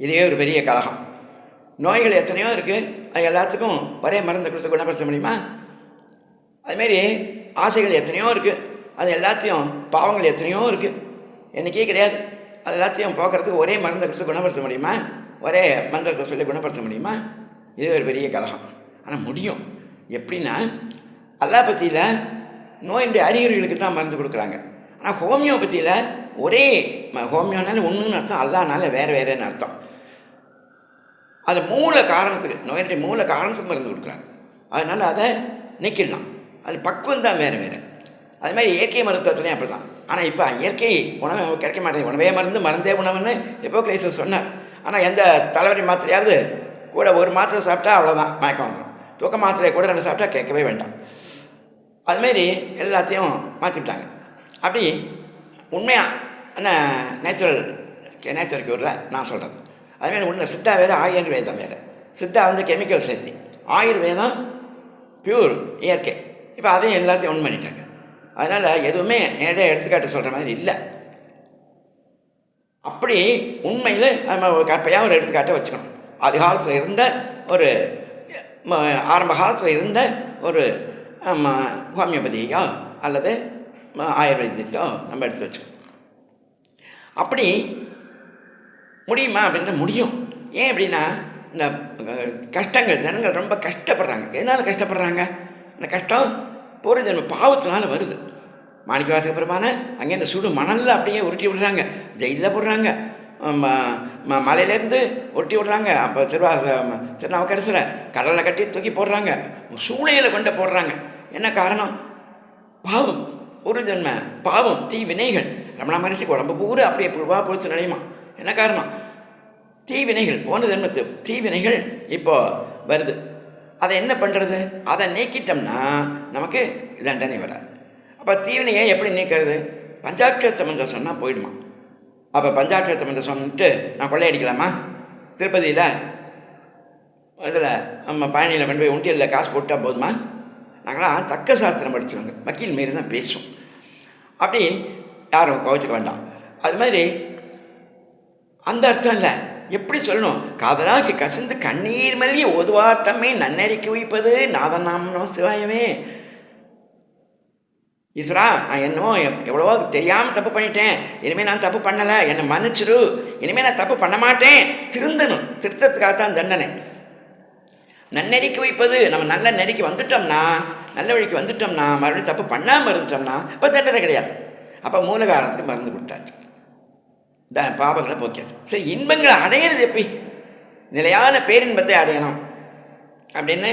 இதுவே ஒரு பெரிய கலகம். நோய்கள் எத்தனையோ இருக்குது, அது எல்லாத்துக்கும் ஒரே மருந்து கொடுத்து குணப்படுத்த முடியுமா? அதுமாரி ஆசைகள் எத்தனையோ இருக்குது, அது எல்லாத்தையும் பாவங்கள் எத்தனையோ இருக்குது, என்றைக்கே கிடையாது. அது எல்லாத்தையும் போக்குறதுக்கு ஒரே மருந்தை கொடுத்து குணப்படுத்த முடியுமா? ஒரே மந்திரத்தை சொல்லி குணப்படுத்த முடியுமா? இது ஒரு பெரிய கலகம். ஆனால் முடியும். எப்படின்னா, அல்லாபத்தியில் நோயினுடைய அறிகுறிகளுக்கு தான் மருந்து கொடுக்குறாங்க. ஆனால் ஹோமியோபதியில் ஒரே ஹோமியோனால ஒன்றுன்னு அர்த்தம், அல்லானால வேறு வேறேன்னு அர்த்தம். அது மூல காரணத்துக்கு, நோயினுடைய மூல காரணத்துக்கு மருந்து கொடுக்குறாங்க. அதனால் அதை நீக்கிடலாம். அது பக்குவம் தான் வேறு வேறு. அது மாதிரி இயற்கை மருத்துவத்துலேயும் அப்படி தான். ஆனால் இப்போ இயற்கை உணவு கிடைக்க மாட்டேங்குது. உணவே மருந்து, மருந்தே உணவுன்னு ஹிப்போக்ரேட்ஸ் சொன்னார். ஆனால் எந்த தலைவலி மாத்திரையாவது கூட ஒரு மாத்திரை சாப்பிட்டா அவ்வளோதான் மயக்கம் வந்துடும். தூக்க மாத்திரையை கூட 2 சாப்பிட்டா கேட்கவே வேண்டாம். அதுமாரி எல்லாத்தையும் மாற்றிவிட்டாங்க. அப்படி உண்மையாக என்ன நேச்சுரல் க்யூரில் நான் சொல்கிறது. அதுமாரி உண்மை சித்தா வேறு, ஆயுர்வேதம் வேறு. சித்தா கெமிக்கல் சேர்த்தி, ஆயுர்வேதம் பியூர் இயற்கை. இப்போ அதையும் எல்லாத்தையும் ஒன்று பண்ணிட்டாங்க. அதனால் எதுவுமே நேரடியாக எடுத்துக்காட்டு சொல்கிற மாதிரி இல்லை. அப்படி உண்மையில் நம்ம ஒரு கற்பையாக ஒரு எடுத்துக்காட்டை வச்சுக்கணும். ஆதி காலத்தில் இருந்த ஒரு ஆரம்ப காலத்தில் இருந்த ஒரு ஹோமியோபதியோ அல்லது ஆயுர்வேதிக்கோ நம்ம எடுத்து வச்சுக்கணும். அப்படி முடியுமா அப்படின்ற முடியும். ஏன் அப்படின்னா, இந்த கஷ்டங்கள், ஜனங்கள் ரொம்ப கஷ்டப்படுறாங்க. எதனால் கஷ்டப்படுறாங்க? இந்த கஷ்டம் பொருள் பாவத்தினால வருது. மாணிக்கவாசக பெருமானை அங்கே இந்த சுடு மணலில் அப்படியே உருட்டி விடுறாங்க, ஜெயிலில் போடுறாங்க, மலையிலேருந்து உருட்டி விடுறாங்க. அப்போ திருநாவுக்கரசரை கடலில் கட்டி தூக்கி போடுறாங்க, சூளையில் கொண்டு போடுறாங்க. என்ன காரணம்? பாவம், ஒரு ஜென்ம பாவம், தீ வினைகள். ரமண மகரிஷிக்கு உடம்பு பூரா அப்படியே புழுவா பொறுத்து நினையுமா. என்ன காரணம்? தீவினைகள். போன ஜென்மத்து தீவினைகள் இப்போ வருது. அதை என்ன பண்ணுறது? அதை நீக்கிட்டோம்னா நமக்கு தண்டனை வராது. அப்போ தீவினையை எப்படி நீக்கிறது? பஞ்சாட்சர மந்திரம் சொன்னால் போயிடுமா? அப்போ பஞ்சாட்சர மந்திரம் சொன்னிட்டு நான் கொள்ளையடிக்கலாமா? திருப்பதியில் இதில் நம்ம பழனியில் கொண்டு போய் உண்டியலில் காசு போட்டால் போதுமா? நாங்களாம் தர்க்க சாஸ்திரம் படித்தவங்க, வக்கீல் மாரி தான் பேசுவோம். அப்படி யாரும் கோவிச்சுக்க வேண்டாம். அது மாதிரி அந்த அர்த்தம் இல்லை. எப்படி சொல்லணும்? காதலாகி கசிந்து கண்ணீர் மல்கி ஓதுவார் தம்மை நன்னறிக்கை வைப்பது நாதநாம நம சிவாயமே. ஈஸ்வரா, நான் என்னவோ எவ்வளவோ தெரியாமல் தப்பு பண்ணிட்டேன், இனிமேல் நான் தப்பு பண்ணலை, என்னை மன்னிச்சிரு, இனிமேல் நான் தப்பு பண்ண மாட்டேன். திருந்தணும். திருத்தத்துக்காகத்தான் தண்டனை. நன்னெறிக்கை வைப்பது, நம்ம நல்ல நெறிக்கு வந்துட்டோம்னா, நல்ல வழிக்கு வந்துட்டோம்னா, மறுபடியும் தப்பு பண்ணாமல் இருந்துட்டோம்னா இப்போ தண்டனை கிடையாது. அப்போ மூலகாரத்துக்கு மருந்து கொடுத்தாச்சு, பாவங்களை போக்கியாது. சரி, இன்பங்களை அடையிறது எப்படி? நிலையான பேரின்பத்தை அடையணும் அப்படின்னு